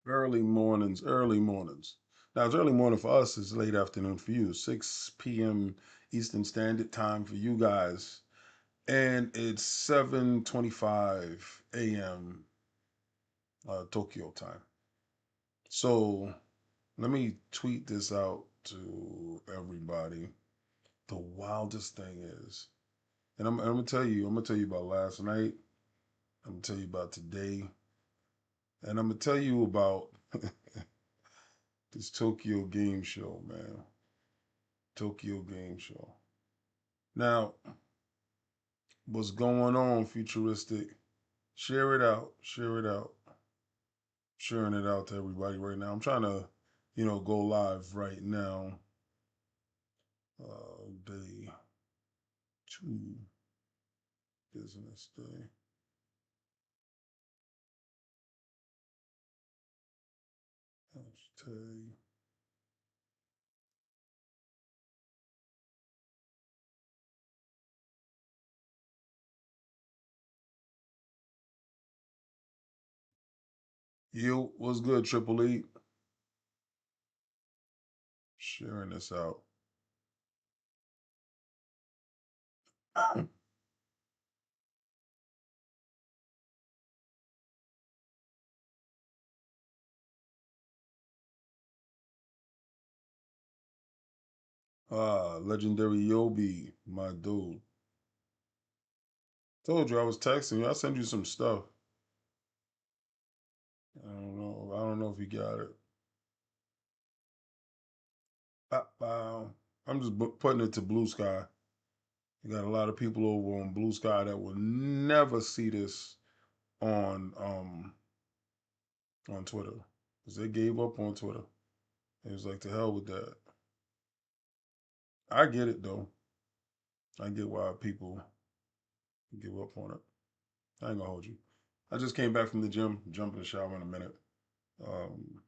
Early mornings, early mornings. Now it's early morning for us, it's late afternoon for you. 6 p.m. Eastern Standard Time for you guys. And it's 7:25 a.m. Tokyo time. So let me tweet this out to everybody. The wildest thing is, and I'm gonna tell you, I'm gonna tell you about last night. I'm gonna tell you about today, and I'm gonna tell you about this Tokyo Game Show, man. Tokyo Game Show. Now, what's going on, futuristic? Share it out. Share it out. Sharing it out to everybody right now. I'm trying to, go live right now. Day two, business day. Hashtag. You, what's good, Triple E? Sharing this out. Legendary Yobi, my dude. Told you I was texting you. I sent you some stuff. I don't know. I don't know if you got it. I'm just putting it to Blue Sky. You got a lot of people over on Blue Sky that will never see this on Twitter because they gave up on Twitter. It was like, to hell with that. I get it though. I get why people give up on it. I ain't gonna hold you. I just came back from the gym, jump in the shower in a minute. Um,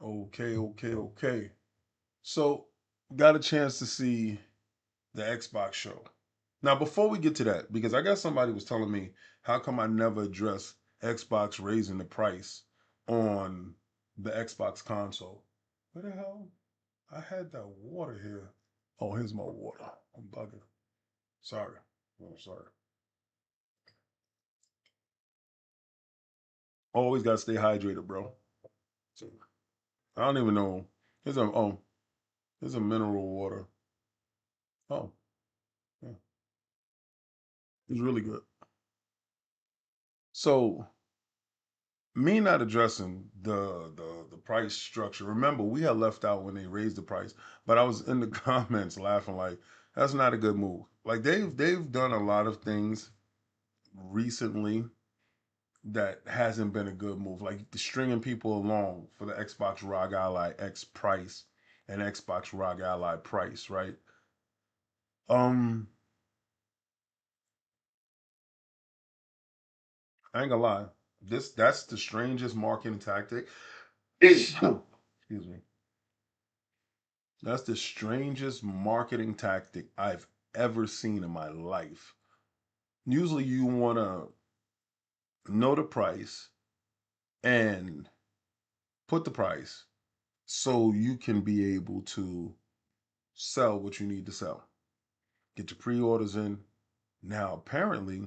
okay. So, got a chance to see the Xbox show. Now, before we get to that, because I got somebody was telling me, how come I never address Xbox raising the price on the Xbox console? Where the hell? I had that water here. Oh, here's my water. I'm bugging. Sorry. Oh, sorry. Always gotta stay hydrated, bro. So, I don't even know. Here's a mineral water. Oh, yeah, it's really good. So me not addressing the price structure. Remember, we had left out when they raised the price, but I was in the comments laughing like that's not a good move. Like they've done a lot of things recently that hasn't been a good move. Like the stringing people along for the Xbox ROG Ally X price and Xbox ROG Ally price, right? Um, I ain't gonna lie. That's the strangest marketing tactic. Excuse me. That's the strangest marketing tactic I've ever seen in my life. Usually you want to know the price and put the price so you can be able to sell what you need to sell. Get your pre-orders in. Now, apparently,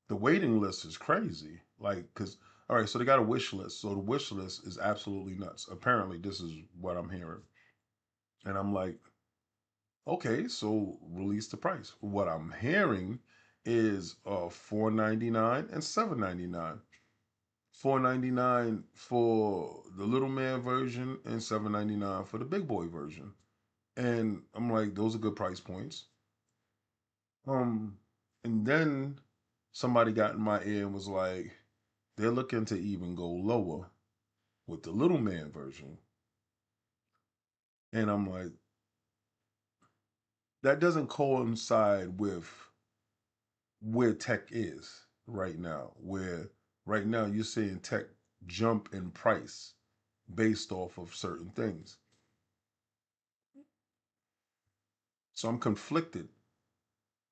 the waiting list is crazy. Like, because, all right, so they got a wish list. So the wish list is absolutely nuts. Apparently, this is what I'm hearing. And I'm like, okay, so release the price. What I'm hearing is 4.99 and 7.99. 4.99 for the little man version and 7.99 for the big boy version. And I'm like, those are good price points. Um, and then somebody got in my ear and was like, they're looking to even go lower with the little man version. And I'm like, that doesn't coincide with where tech is right now, where right now you're seeing tech jump in price based off of certain things. So I'm conflicted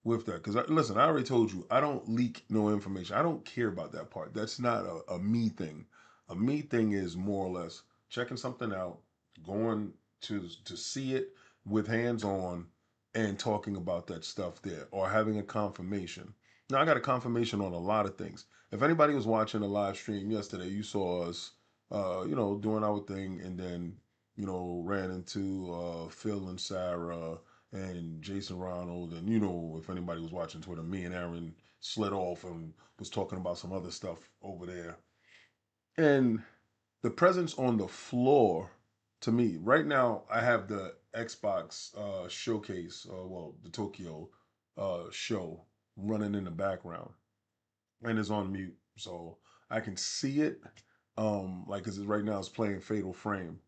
with that. Because listen, I already told you I don't leak no information. I don't care about that part. That's not a me thing. A me thing is more or less checking something out, going to see it with hands on, and talking about that stuff there, or having a confirmation. Now I got a confirmation on a lot of things. If anybody was watching the live stream yesterday, you saw us, doing our thing, and then ran into Phil and Sarah and Jason Ronald, and if anybody was watching Twitter, me and Aaron slid off and was talking about some other stuff over there. And the presence on the floor, to me, right now, I have the Xbox showcase, well, the Tokyo show running in the background, and it's on mute, so I can see it. Like, cause right now it's playing Fatal Frame.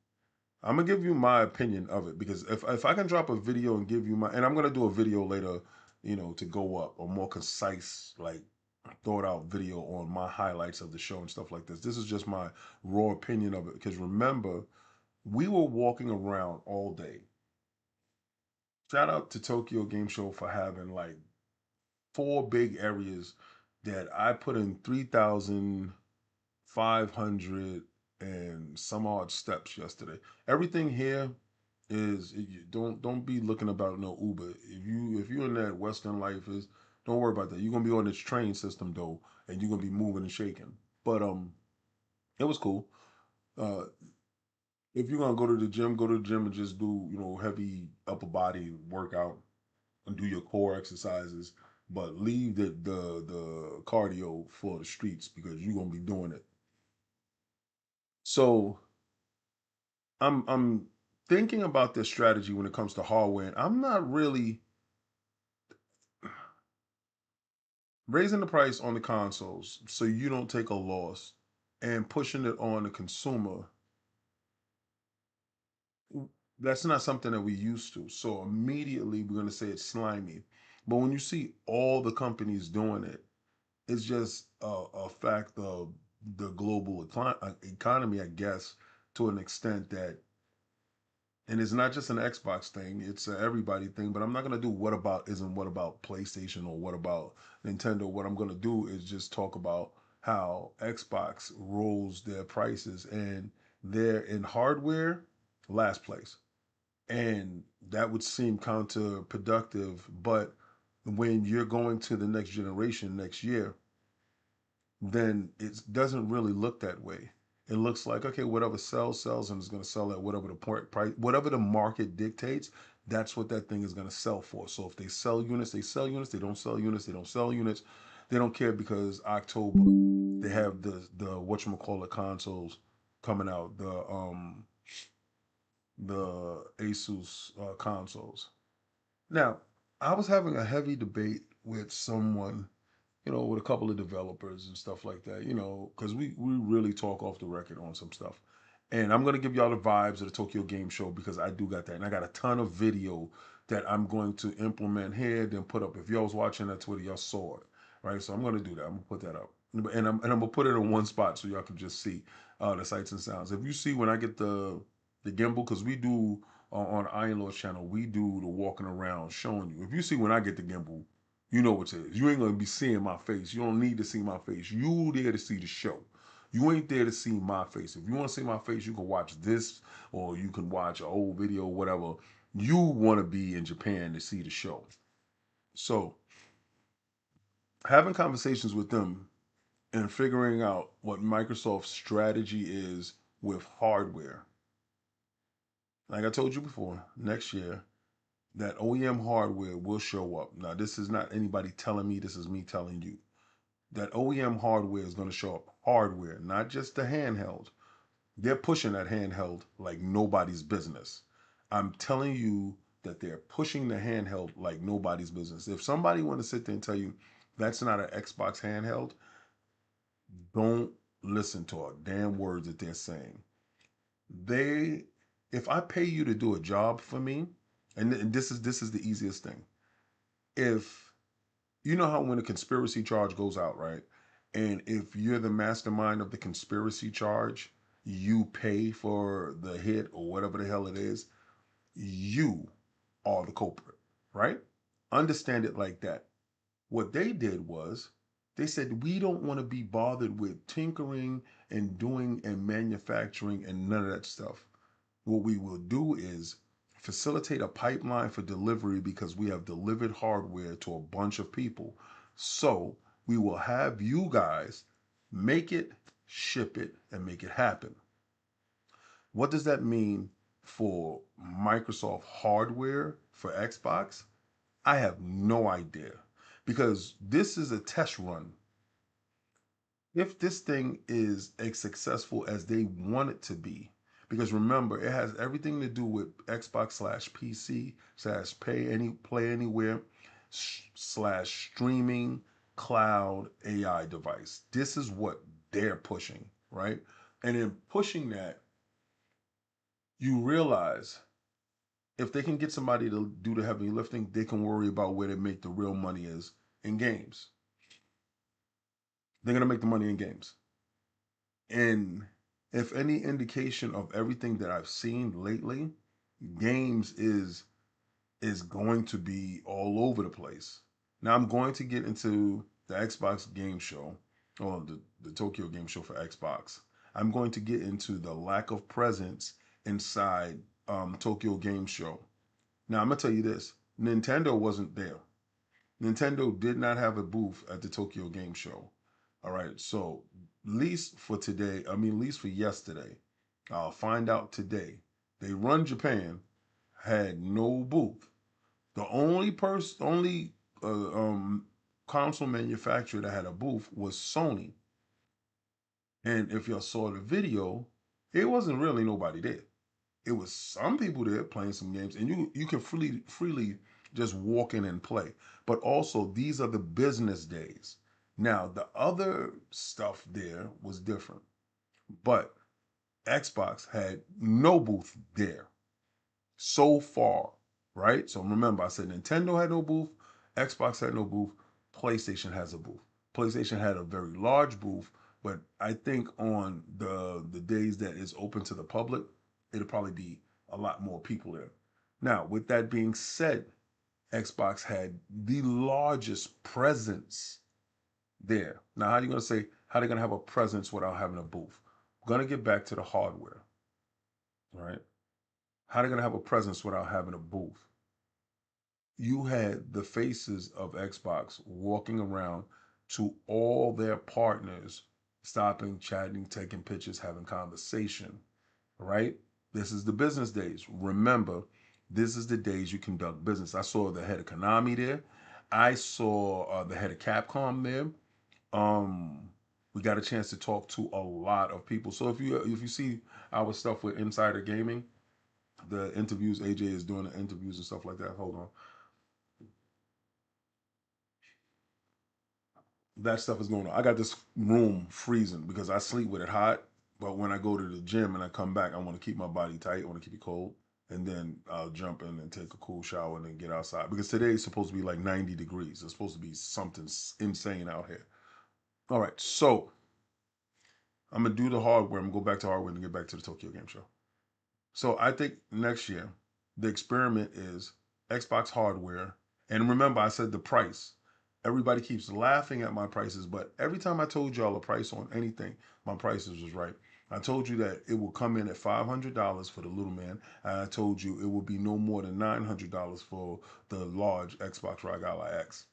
I'm gonna give you my opinion of it, because if I can drop a video and give you my, and I'm gonna do a video later, to go up, a more concise, like, thought out video on my highlights of the show and stuff like this. This is just my raw opinion of it, because remember, we were walking around all day. Shout out to Tokyo Game Show for having like four big areas that I put in 3,500 and some odd steps yesterday. Everything here is, don't be looking about no Uber. If you're in that Western life, is don't worry about that. You're gonna be on this train system though, and you're gonna be moving and shaking. But it was cool. Uh, if you're gonna go to the gym and just do heavy upper body workout and do your core exercises, but leave the cardio for the streets, because you're gonna be doing it. So I'm thinking about this strategy when it comes to hardware, and I'm not really raising the price on the consoles so you don't take a loss, and pushing it on the consumer. That's not something that we used to. So immediately we're going to say it's slimy. But when you see all the companies doing it, it's just a fact of the global economy, I guess, to an extent that, and it's not just an Xbox thing, it's a everybody thing. But I'm not going to do what about isn't what about PlayStation or what about Nintendo. What I'm going to do is just talk about how Xbox rolls their prices, and they're in hardware last place. And that would seem counterproductive, but when you're going to the next generation next year, then it doesn't really look that way. It looks like, okay, whatever sells, and it's going to sell at whatever the price, whatever the market dictates. That's what that thing is going to sell for. So if they sell units, they sell units. They don't sell units, they don't sell units. They don't care, because October they have the whatchamacallit consoles coming out, the Asus consoles. Now, I was having a heavy debate with someone, with a couple of developers and stuff like that, because we really talk off the record on some stuff. And I'm gonna give y'all the vibes of the Tokyo Game Show, because I do got that, and I got a ton of video that I'm going to implement here, then put up. If y'all was watching that Twitter, y'all saw it, right? So I'm gonna do that. I'm gonna put that up, and I'm gonna put it in one spot so y'all can just see the sights and sounds. If you see when I get the gimbal, because we do on Iron Lord's channel, we do the walking around showing you. If you see when I get the gimbal, you know what it is. You ain't gonna be seeing my face. You don't need to see my face. You there to see the show. You ain't there to see my face. If you want to see my face, you can watch this, or you can watch an old video, whatever. You want to be in Japan to see the show. So having conversations with them and figuring out what Microsoft's strategy is with hardware. Like I told you before, next year that OEM hardware will show up. Now, this is not anybody telling me, this is me telling you. That OEM hardware is going to show up. Hardware, not just the handheld. They're pushing that handheld like nobody's business. I'm telling you that they're pushing the handheld like nobody's business. If somebody want to sit there and tell you that's not an Xbox handheld, don't listen to a damn word that they're saying. They, if I pay you to do a job for me, and this is the easiest thing. If you know how when a conspiracy charge goes out, right? And if you're the mastermind of the conspiracy charge, you pay for the hit or whatever the hell it is, you are the culprit, right? Understand it like that. What they did was they said, we don't want to be bothered with tinkering and doing and manufacturing and none of that stuff. What we will do is facilitate a pipeline for delivery because we have delivered hardware to a bunch of people. So we will have you guys make it, ship it, and make it happen. What does that mean for Microsoft hardware for Xbox? I have no idea because this is a test run. If this thing is as successful as they want it to be, because remember, it has everything to do with Xbox slash PC slash play anywhere slash streaming cloud AI device. This is what they're pushing, right? And in pushing that, you realize if they can get somebody to do the heavy lifting, they can worry about where they make the real money is in games. They're gonna make the money in games. And if any indication of everything that I've seen lately, games is going to be all over the place. Now I'm going to get into the Xbox game show, or the Tokyo game show for Xbox. I'm going to get into the lack of presence inside Tokyo game show. Now I'm gonna tell you this: Nintendo wasn't there. Nintendo did not have a booth at the Tokyo Game Show. All right, so least for today, I mean, least for yesterday, I'll find out today. They run Japan had no booth. The only console manufacturer that had a booth was Sony. And if y'all saw the video, it wasn't really nobody there. It was some people there playing some games, and you can freely just walk in and play. But also, these are the business days. Now, the other stuff there was different, but Xbox had no booth there so far, right? So remember, I said Nintendo had no booth, Xbox had no booth, PlayStation has a booth. PlayStation had a very large booth, but I think on the days that is open to the public, it'll probably be a lot more people there. Now, with that being said, Xbox had the largest presence there. Now, how are you going to say how they're going to have a presence without having a booth? We're going to get back to the hardware, right? How are they going to have a presence without having a booth? You had the faces of Xbox walking around to all their partners, stopping, chatting, taking pictures, having conversation, right? This is the business days. Remember, this is the days you conduct business. I saw the head of Konami there. I saw the head of Capcom there. We got a chance to talk to a lot of people. So if you see our stuff with Insider Gaming, the interviews, AJ is doing the interviews and stuff like that. Hold on, that stuff is going on. I got this room freezing because I sleep with it hot, but when I go to the gym and I come back, I want to keep my body tight. I want to keep it cold, and then I'll jump in and take a cool shower and then get outside because today is supposed to be like 90 degrees. It's supposed to be something insane out here. All right, so I'm gonna do the hardware. I'm gonna go back to hardware and get back to the Tokyo Game Show. So I think next year the experiment is Xbox hardware. And remember, I said the price. Everybody keeps laughing at my prices, but every time I told y'all a price on anything, my prices was right. I told you that it will come in at $500 for the little man, and I told you it will be no more than $900 for the large Xbox Ragala X.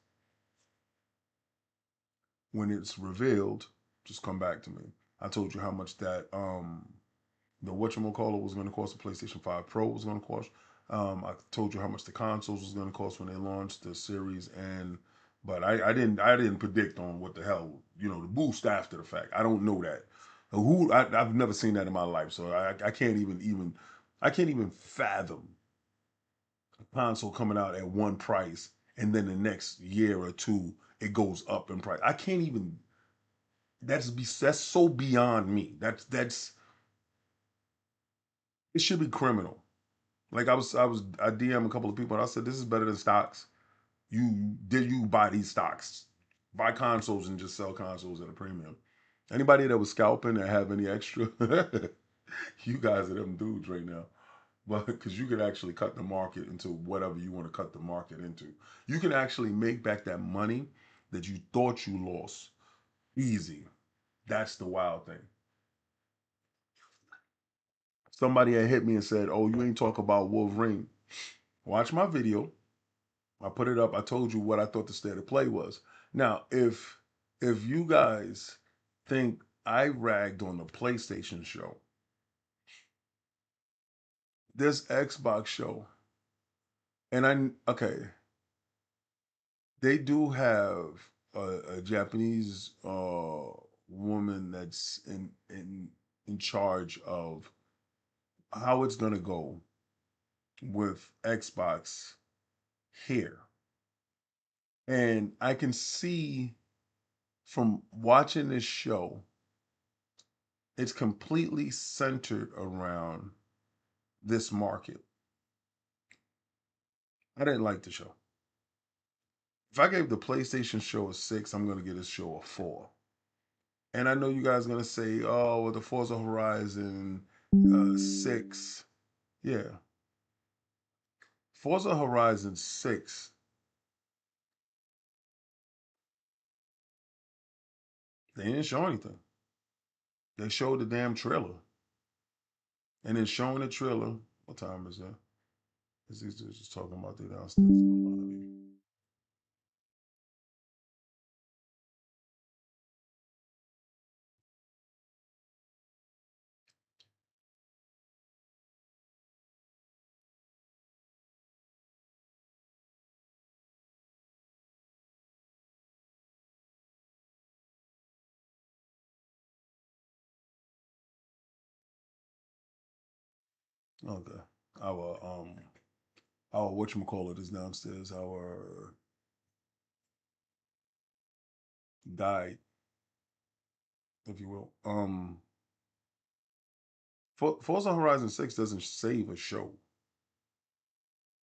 When it's revealed, just come back to me. I told you how much that the whatchamacallit was going to cost. The PlayStation 5 Pro was going to cost. I told you how much the consoles was going to cost when they launched the series, and but I didn't predict on what the hell the boost after the fact. I don't know that. I've never seen that in my life, so I can't even fathom a console coming out at one price and then the next year or two it goes up in price. I can't even. That's so beyond me. That's it should be criminal. Like I DM a couple of people and I said this is better than stocks. You buy these stocks, buy consoles and just sell consoles at a premium. Anybody that was scalping and have any extra, you guys are them dudes right now. but because you could actually cut the market into whatever you want to cut the market into. You can actually make back that money that you thought you lost easy. That's the wild thing. Somebody had hit me and said, "Oh, you ain't talk about Wolverine." Watch my video. I put it up. I told you what I thought the state of play was. Now, if you guys think I ragged on the PlayStation show, this Xbox show, and okay, they do have a Japanese woman that's in charge of how it's gonna go with Xbox here, and I can see from watching this show, it's completely centered around this market. I didn't like the show. If I gave the PlayStation show a 6, I'm gonna give this show a 4. And I know you guys are gonna say, "Oh, well, the Forza Horizon 6." Yeah, Forza Horizon 6. They didn't show anything. They showed the damn trailer, and then showing the trailer. What time is that? Is these dudes just talking about the downstairs in the lobby? Okay. Our whatchamacallit is downstairs. Our guide, if you will. Forza Horizon 6 doesn't save a show.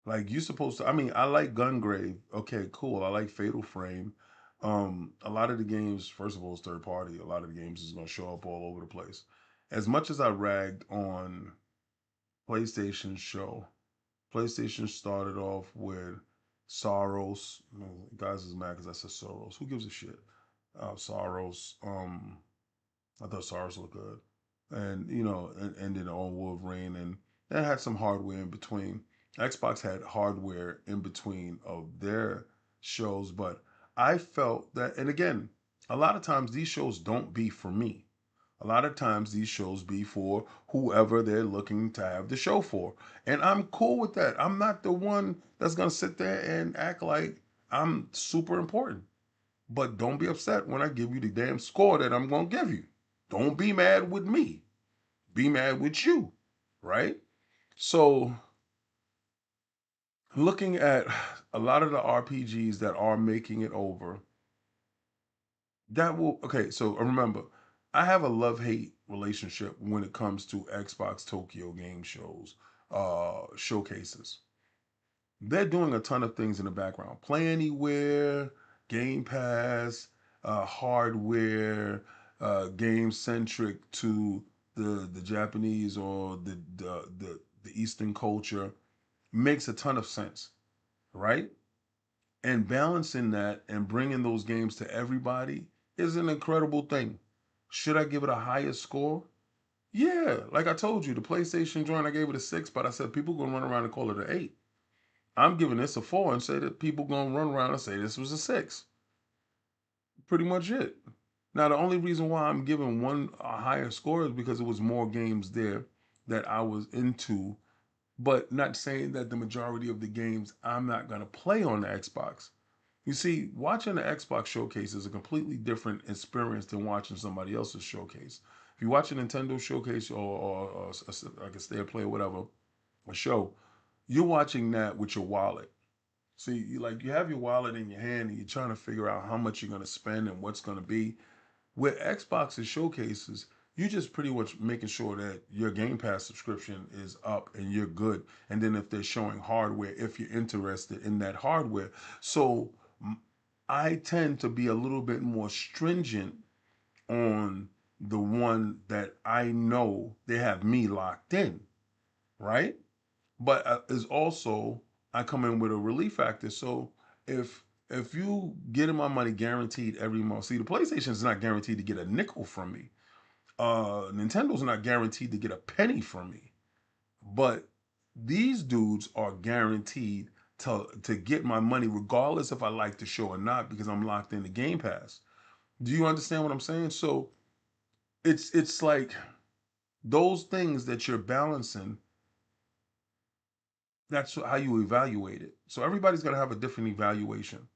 Like you supposed to. I mean, I like Gungrave. Okay, cool. I like Fatal Frame. A lot of the games, first of all, is third party. A lot of the games is gonna show up all over the place. As much as I ragged on PlayStation show, PlayStation started off with Soros. Guys is mad because I said Soros. Who gives a shit? Soros. I thought Soros looked good, and and ended on Wolverine, and that had some hardware in between. Xbox had hardware in between of their shows, but I felt that, and again, a lot of times these shows don't be for me. A lot of times these shows be for whoever they're looking to have the show for. And I'm cool with that. I'm not the one that's going to sit there and act like I'm super important. But don't be upset when I give you the damn score that I'm going to give you. Don't be mad with me. Be mad with you. Right? So, looking at a lot of the RPGs that are making it over, that will, okay, so remember, I have a love-hate relationship when it comes to Xbox Tokyo game shows, showcases. They're doing a ton of things in the background. Play Anywhere, Game Pass, hardware, game centric to the Japanese or the Eastern culture makes a ton of sense, right? And balancing that and bringing those games to everybody is an incredible thing. Should I give it a higher score? Yeah, like I told you, the PlayStation joint I gave it a 6, but I said people gonna run around and call it an 8. I'm giving this a 4 and say that people gonna run around and say this was a 6. Pretty much it. Now the only reason why I'm giving one a higher score is because it was more games there that I was into, but not saying that the majority of the games I'm not gonna play on the Xbox. You see, watching the Xbox showcase is a completely different experience than watching somebody else's showcase. If you watch a Nintendo showcase or like a State of Play or whatever, a show, you're watching that with your wallet. So you have your wallet in your hand and you're trying to figure out how much you're gonna spend and what's gonna be. With Xbox's showcases, you just pretty much making sure that your Game Pass subscription is up and you're good. And then if they're showing hardware, if you're interested in that hardware. So I tend to be a little bit more stringent on the one that I know they have me locked in, right? but is also I come in with a relief factor. So if if you getting my money guaranteed every month, see the PlayStation is not guaranteed to get a nickel from me. Nintendo's not guaranteed to get a penny from me. But these dudes are guaranteed to get my money regardless if I like the show or not because I'm locked into Game Pass. Do you understand what I'm saying? So it's like those things that you're balancing, that's how you evaluate it. So everybody's gonna have a different evaluation.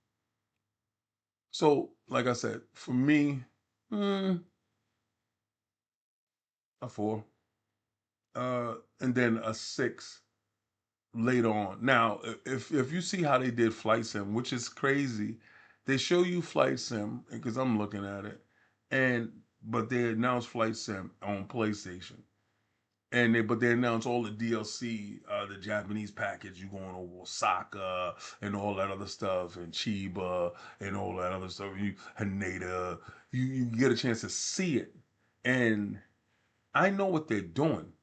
So, like I said, for me, mm, a four, and then a six later on. Now, if you see how they did Flight Sim, which is crazy, they show you Flight Sim because I'm looking at it, and but they announced Flight Sim on PlayStation, and they announced all the DLC, the Japanese package. You going over Osaka and all that other stuff, and Chiba and all that other stuff. You Haneda, you get a chance to see it, and I know what they're doing.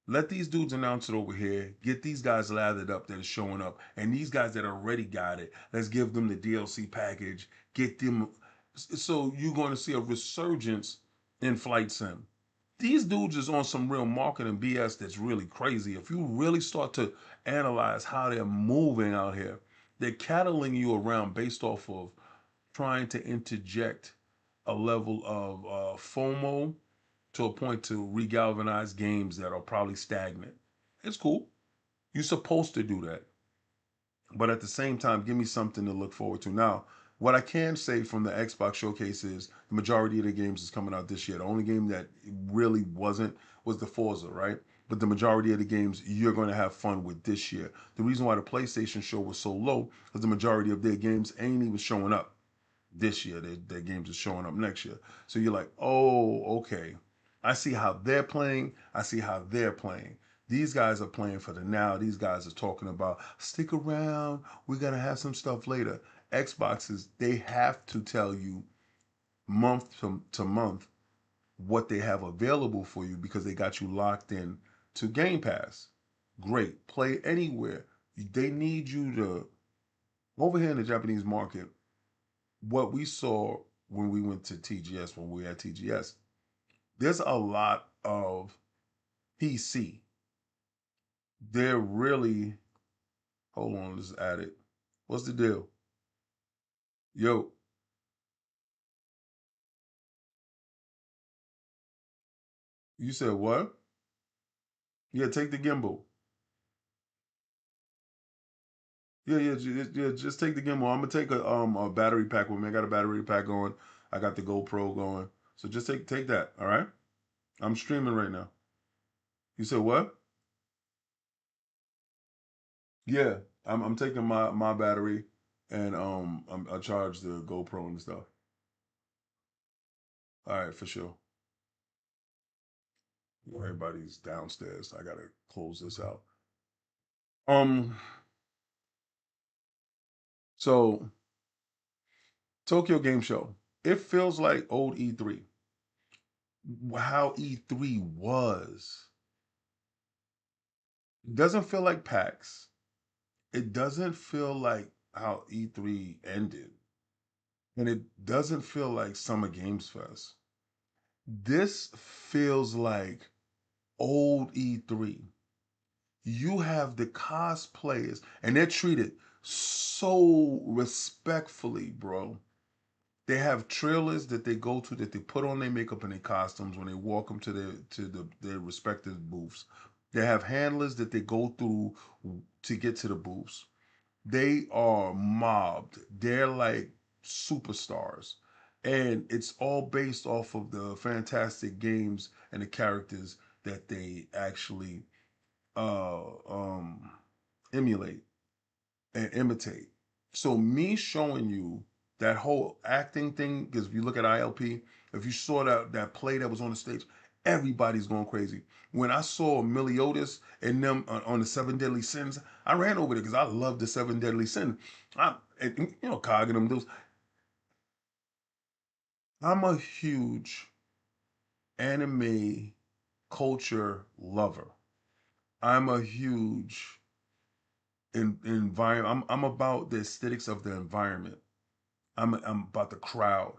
Let these dudes announce it over here. Get these guys lathered up that are showing up. And these guys that already got it, let's give them the DLC package. Get them. So you're going to see a resurgence in Flight Sim. These dudes is on some real marketing BS that's really crazy. If you really start to analyze how they're moving out here, they're cattling you around based off of trying to interject a level of FOMO to a point to regalvanize games that are probably stagnant. It's cool. You're supposed to do that. But at the same time, give me something to look forward to. Now, what I can say from the Xbox showcase is the majority of the games is coming out this year. The only game that really wasn't was the Forza, right? But the majority of the games you're going to have fun with this year. The reason why the PlayStation show was so low is the majority of their games ain't even showing up this year. Their games are showing up next year. So you're like, oh, okay. I see how they're playing. I see how they're playing. These guys are playing for the now. These guys are talking about stick around. We're gonna have some stuff later. Xboxes, they have to tell you month to month what they have available for you because they got you locked in to Game Pass. Great. Play anywhere. They need you to over here in the Japanese market what we saw when we went to TGS, when we were at TGS, there's a lot of PC. They're really, hold on, let's add it. What's the deal? Yo, you said what? Yeah, take the gimbal. Yeah, just take the gimbal. I'm gonna take a battery pack with me. I got a battery pack going. I got the GoPro going. So just take that. All right. I'm streaming right now. You said what? Yeah, I'm taking my battery and I charge the GoPro and stuff. All right, for sure. Everybody's downstairs. I gotta close this out. Um, so Tokyo Game Show. It feels like old E3. How E3 was. It doesn't feel like PAX. It doesn't feel like how E3 ended. And it doesn't feel like Summer Games Fest. This feels like old E3. You have the cosplayers, and they're treated so respectfully, bro. They have trailers that they go to that they put on their makeup and their costumes when they walk them to their respective booths. They have handlers that they go through to get to the booths. They are mobbed. They're like superstars. And it's all based off of the fantastic games and the characters that they actually uh, um, emulate and imitate. So me showing you that whole acting thing, because if you look at ILP, if you saw that play that was on the stage, everybody's going crazy. When I saw Meliodas and them on the Seven Deadly Sins, I ran over there because I love the Seven Deadly Sins. Cog and them those. I'm a huge anime culture lover. I'm a huge environment. I'm about the aesthetics of the environment. I'm about the crowd.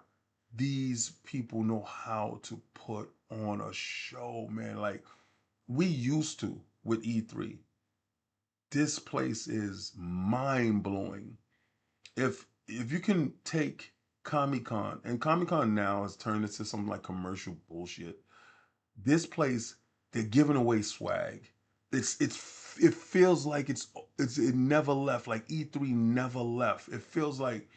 These people know how to put on a show, man. Like we used to with E3. This place is mind blowing. If you can take Comic Con, and Comic Con now has turned into some like commercial bullshit. This place, they're giving away swag. It feels like it never left. Like E3 never left. It feels like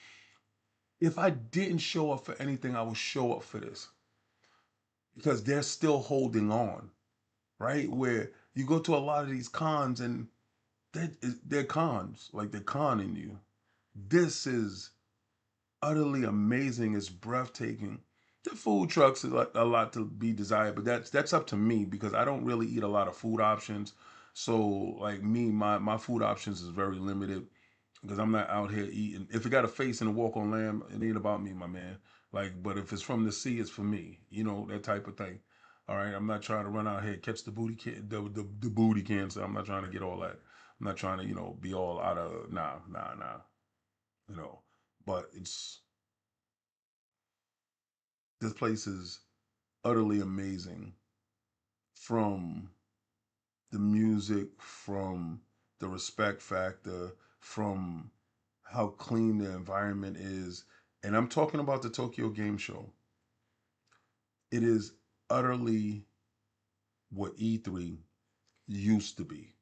if I didn't show up for anything, I would show up for this because they're still holding on, right? Where you go to a lot of these cons and they're cons, like they're conning you. This is utterly amazing. It's breathtaking. The food trucks is a lot to be desired, but that's up to me because I don't really eat a lot of food options. So like me, my food options is very limited because I'm not out here eating. If it got a face and a walk on lamb, it ain't about me, my man. Like, but if it's from the sea, it's for me. You know that type of thing. All right, I'm not trying to run out here catch the booty can the booty cancer. I'm not trying to get all that. I'm not trying to be all out of nah. You know, but it's this place is utterly amazing from the music, from the respect factor, from how clean the environment is. And I'm talking about the Tokyo Game Show. It is utterly what E3 used to be.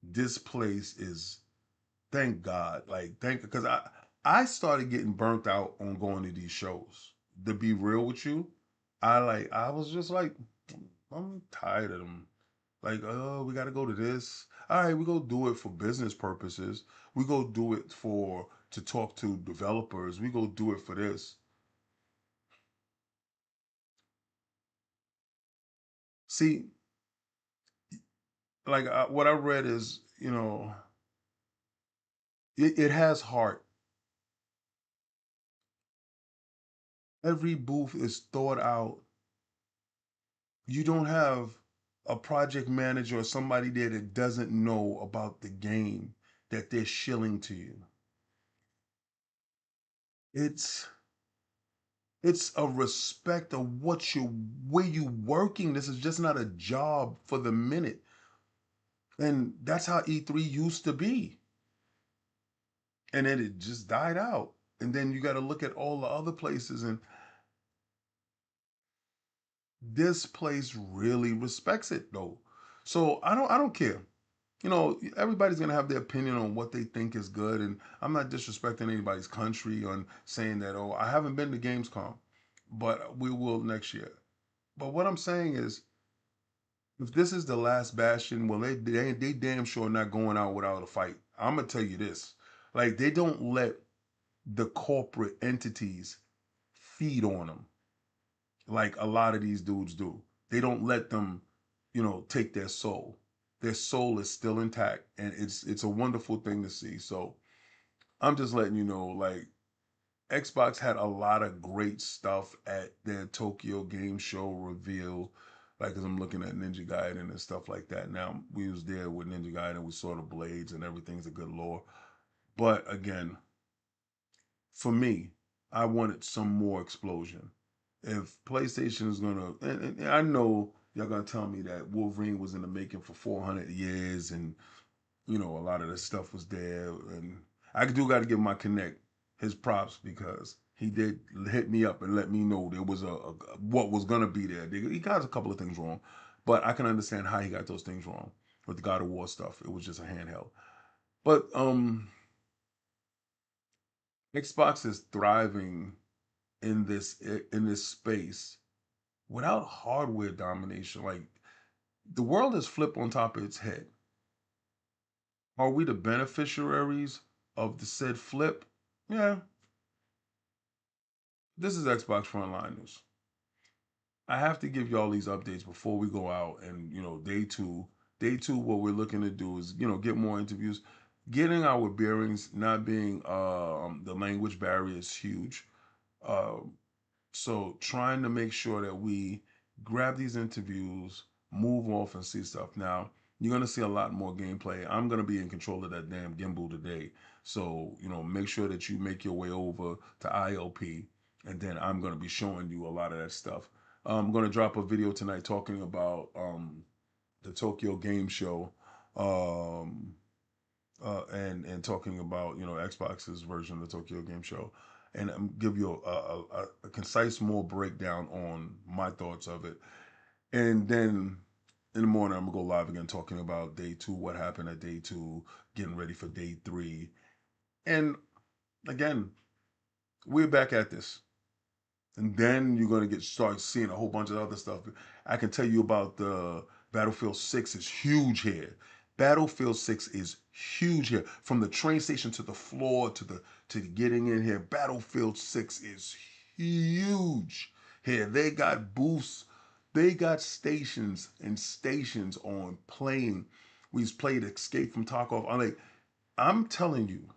This place is, thank God, like thank because I started getting burnt out on going to these shows. To be real with you, I was just like I'm tired of them. Like, oh, we got to go to this. All right, we go do it for business purposes. We go do it for to talk to developers. We go do it for this. See, like what I read is, it has heart. Every booth is thought out. You don't have a project manager or somebody there that doesn't know about the game that they're shilling to you. It's it's a respect of where you working. This is just not a job for the minute. And that's how E3 used to be. And then it just died out. And then you got to look at all the other places, and this place really respects it though. So I don't care. Everybody's gonna have their opinion on what they think is good, and I'm not disrespecting anybody's country on saying that. Oh, I haven't been to Gamescom, but we will next year. But what I'm saying is, if this is the last bastion, well, they damn sure not going out without a fight. I'm gonna tell you this: like they don't let the corporate entities feed on them like a lot of these dudes do. They don't let them, take their soul. Their soul is still intact, and it's a wonderful thing to see. So I'm just letting you know, like Xbox had a lot of great stuff at their Tokyo Game Show reveal. Like, as I'm looking at Ninja Gaiden and stuff like that. Now, we was there with Ninja Gaiden. We saw the blades and everything's a good lore. But again, for me, I wanted some more explosion. If PlayStation is gonna, and I know y'all gonna tell me that Wolverine was in the making for 400 years, and a lot of the stuff was there, and I do got to give my Connect his props because he did hit me up and let me know there was a what was gonna be there. He got a couple of things wrong, but I can understand how he got those things wrong with the God of War stuff. It was just a handheld, but Xbox is thriving in this space without hardware domination. Like the world is flipped on top of its head. Are we the beneficiaries of the said flip? Yeah, this is Xbox Frontline News. I have to give y'all these updates before we go out, and day two. Day two, what we're looking to do is get more interviews, getting our bearings, not being the language barrier is huge. Uh, So trying to make sure that we grab these interviews, move off and see stuff. Now, You're gonna see a lot more gameplay. I'm gonna be in control of that damn gimbal today. So, make sure that you make your way over to ILP, and then I'm gonna be showing you a lot of that stuff. I'm gonna drop a video tonight talking about the Tokyo Game Show, um, and talking about Xbox's version of the Tokyo Game Show, and give you a concise more breakdown on my thoughts of it. And then in the morning, I'm gonna go live again talking about day two, what happened at day two, getting ready for day three. And again, we're back at this. And then you're gonna start seeing a whole bunch of other stuff. I can tell you about the Battlefield 6 is huge here. Battlefield 6 is huge here. From the train station to the floor to getting in here, Battlefield 6 is huge here. They got booths, they got stations and stations on playing. We've played Escape from Tarkov. I'm telling you,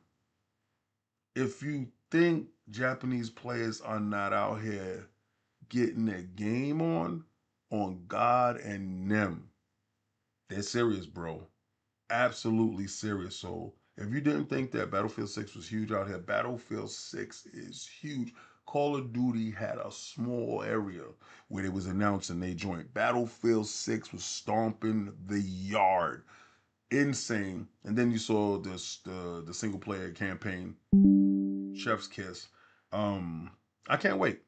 if you think Japanese players are not out here getting their game on God and them, they're serious, bro. Absolutely serious. So if you didn't think that Battlefield 6 was huge out here, Battlefield 6 is huge. Call of Duty had a small area where it was announcing they joined. Battlefield 6 was stomping the yard. Insane. And then you saw the single player campaign, Chef's Kiss. I can't wait.